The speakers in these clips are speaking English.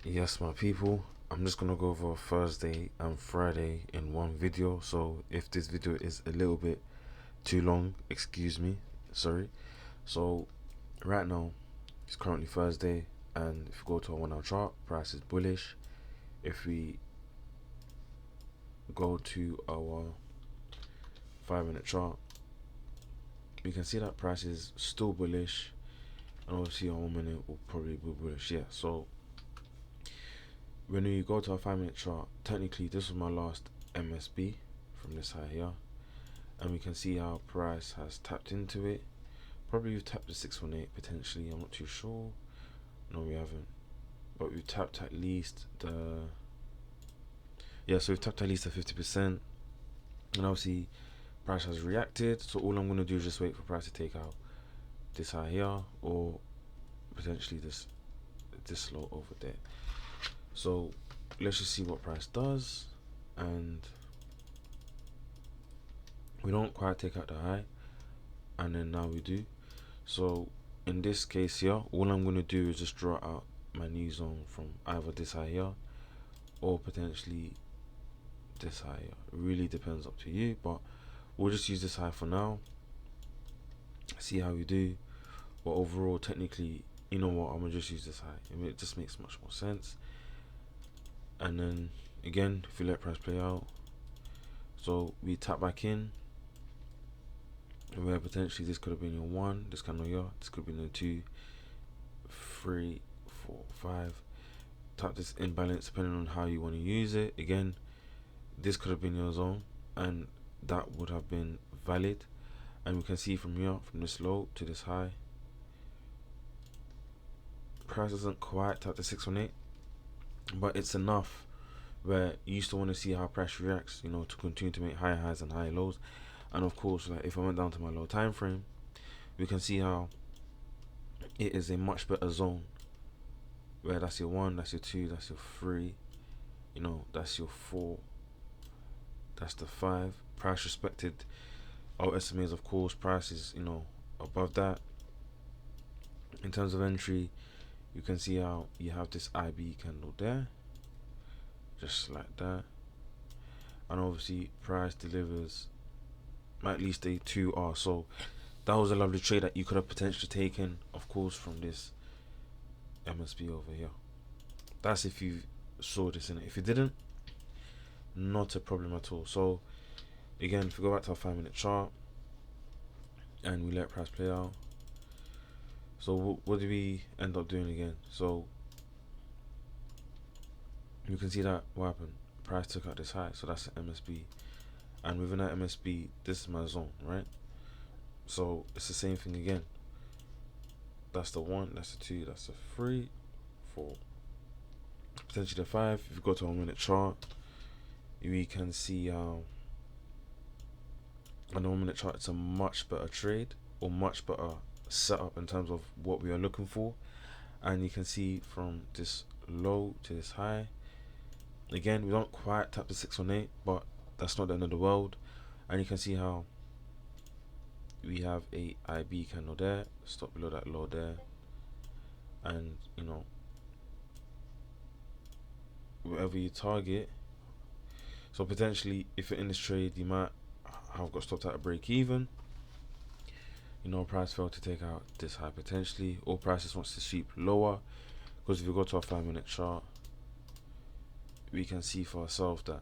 Yes, my people, I'm just gonna go over Thursday and Friday in one video. So if this video is a little bit too long, excuse me, sorry. So right now it's currently Thursday, and if we go to a 1 hour chart, price is bullish. If we go to our 5 minute chart, we can see that price is still bullish, and obviously on 1 minute will probably be bullish. Yeah, so when we go to our 5 minute chart, technically this was my last MSB from this high here, and we can see how price has tapped into it. Probably we've tapped the 618 potentially, I'm not too sure. No, we haven't, but we've tapped at least the, yeah, so we've tapped at least the 50%, and obviously price has reacted. So all I'm going to do is just wait for price to take out this high here, or potentially this low over there. So let's just see what price does, and we don't quite take out the high, and then now we do. So in this case here, all I'm going to do is just draw out my new zone from either this high here or potentially this high here. It really depends, up to you, but we'll just use this high for now, see how we do. But overall, technically, you know what, I'm gonna just use this high. It just makes much more sense. And then again, if you let price play out, so we tap back in, where potentially this could have been your 1, this candle here, this could have been your 2, 3, 4, 5. Tap this imbalance depending on how you want to use it. Again, this could have been your zone, and that would have been valid. And we can see from here, from this low to this high, price doesn't quite tap the 618, but it's enough where you still want to see how price reacts, you know, to continue to make higher highs and higher lows. And of course, like if I went down to my low time frame, we can see how it is a much better zone, where that's your 1, that's your 2, that's your 3, you know, that's your 4, that's the 5. Price respected our SMAs, of course. Price is, you know, above that. In terms of entry, you can see how you have this IB candle there, just like that, and obviously price delivers at least a 2R. So that was a lovely trade that you could have potentially taken, of course, from this MSB over here. That's if you saw this in it. If you didn't, not a problem at all. So again, if we go back to our 5 minute chart and we let price play out, so what did we end up doing again? So you can see that what happened, price took out this high, so that's the MSB, and within that MSB, this is my zone, right? So it's the same thing again. That's the 1, that's the 2, that's the 3, 4, potentially the 5. If you go to a 1 minute chart, we can see how on the 1 minute chart it's a much better trade, or much better setup in terms of what we are looking for. And you can see from this low to this high, again we don't quite tap the 618, but that's not the end of the world. And you can see how we have a IB candle there, stop below that low there, and you know, whatever you target. So potentially, if you're in this trade, you might have got stopped at a break even. You know, price failed to take out this high potentially, or price just wants to sweep lower. Because if you go to a 5 minute chart, we can see for ourselves that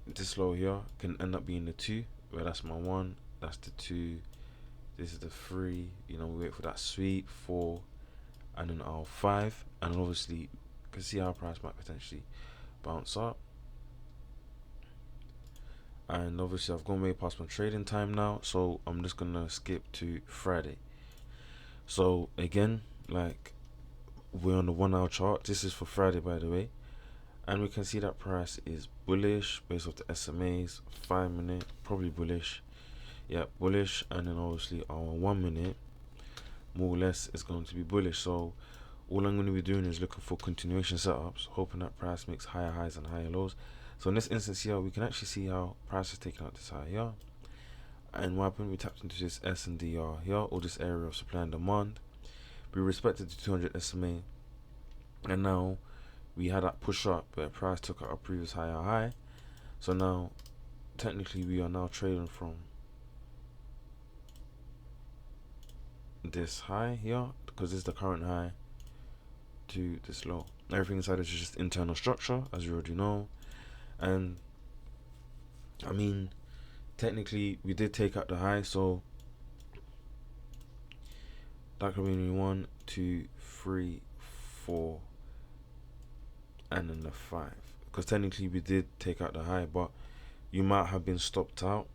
this low here can end up being the 2, where that's my 1, that's the 2, this is the 3. You know, we wait for that sweep 4, and then our 5, and obviously you can see how price might potentially bounce up. And obviously I've gone way past my trading time now, so I'm just gonna skip to Friday. So again, like, we're on the 1 hour chart. This is for Friday, by the way, and we can see that price is bullish based off the SMAs. 5 minute probably bullish, yeah, bullish. And then obviously our 1 minute more or less is going to be bullish. So all I'm going to be doing is looking for continuation setups, hoping that price makes higher highs and higher lows. So in this instance here, we can actually see how price is taking out this high here, and what happened, we tapped into this SNDR here, or this area of supply and demand. We respected the 200 SMA, and now we had that push up where price took out our previous higher high. So now technically we are now trading from this high here, because this is the current high, to this low. Everything inside is just internal structure, as you already know. And I mean, technically we did take out the high, so that could be 1, 2, 3, 4, and then the 5. Because technically we did take out the high, but you might have been stopped out.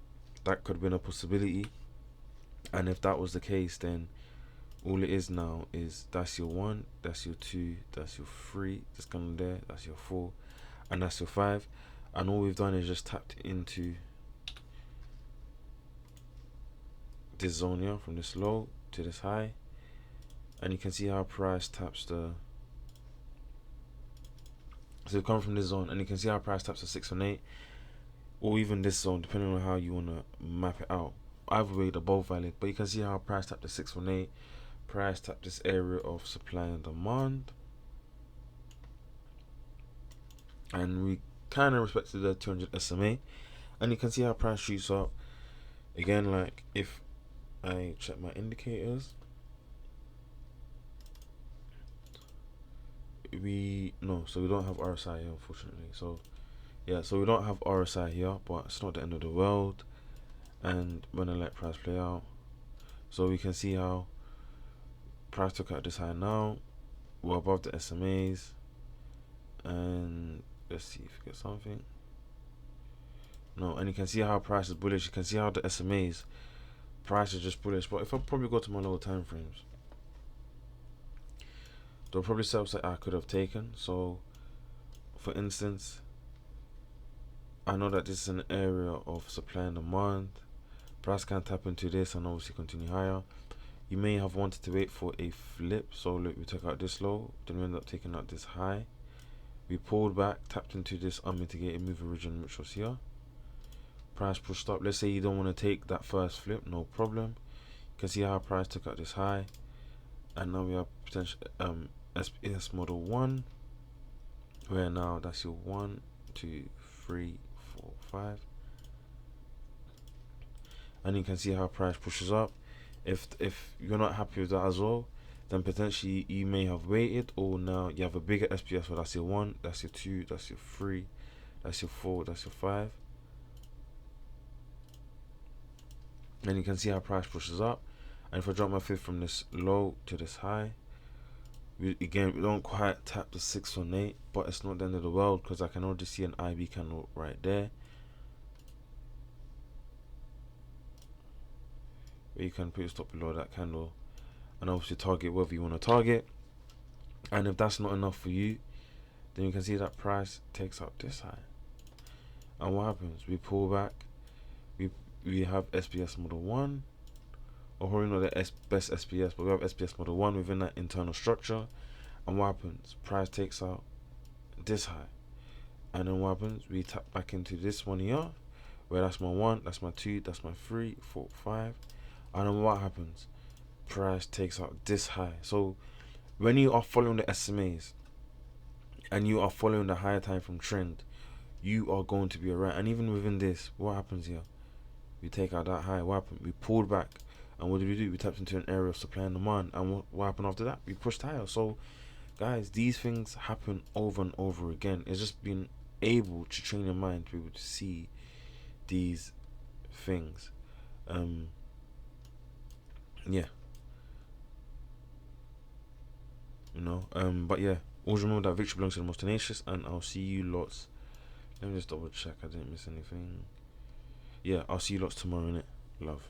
That could have been a possibility. And if that was the case, then all it is now is that's your 1, that's your 2, that's your 3, that's kind of there, that's your 4, and that's your 5. And all we've done is just tapped into this zone here, from this low to this high. And you can see how price taps the, so we've come from this zone, and you can see how price taps the 618, or even this zone, depending on how you want to map it out. Either way, they're both valid. But you can see how price tapped the 618, price tapped this area of supply and demand, and we kind of respected the 200 SMA. And you can see how price shoots up again. Like if I check my indicators, so we don't have RSI here, unfortunately. So yeah, so we don't have RSI here, but it's not the end of the world. And when I let price play out, so we can see how price took out this high. Now we're above the SMAs, and let's see if we get something. No, and you can see how price is bullish. You can see how the SMAs price is just bullish. But if I probably go to my lower time frames, there are probably steps that I could have taken. So for instance, I know that this is an area of supply and demand. Price can tap into this and obviously continue higher. You may have wanted to wait for a flip. So look, we took out this low, then we ended up taking out this high. We pulled back, tapped into this unmitigated move origin, which was here. Price pushed up. Let's say you don't want to take that first flip, no problem. You can see how price took out this high, and now we have potential SPS model 1, where now that's your 1, 2, 3, 4, 5, and you can see how price pushes up. If you're not happy with that as well, then potentially you may have waited, or now you have a bigger SPS, where that's your 1, that's your 2, that's your 3, that's your 4, that's your 5. And you can see how price pushes up. And if I drop my fifth from this low to this high, we don't quite tap the 618, but it's not the end of the world, because I can already see an IB candle right there, where you can put your stop below that candle and obviously target whatever you want to target. And if that's not enough for you, then you can see that price takes out this high. And what happens? We pull back. We have SPS model 1, or probably not the best SPS, but we have SPS model 1 within that internal structure. And what happens? Price takes out this high. And then what happens? We tap back into this one here, where that's my 1, that's my 2, that's my 3, 4, 5. And then what happens? Price takes out this high. So when you are following the SMAs and you are following the higher time from trend, you are going to be alright. And even within this, what happens here? We take out that high. What happened? We pulled back. And what did we do? We tapped into an area of supply and demand. And what happened after that? We pushed higher. So guys, these things happen over and over again. It's just being able to train your mind to be able to see these things. Yeah. But yeah, always remember that victory belongs to the most tenacious, and I'll see you lots. Let me just double check I didn't miss anything. Yeah, I'll see you lots tomorrow, innit? Love.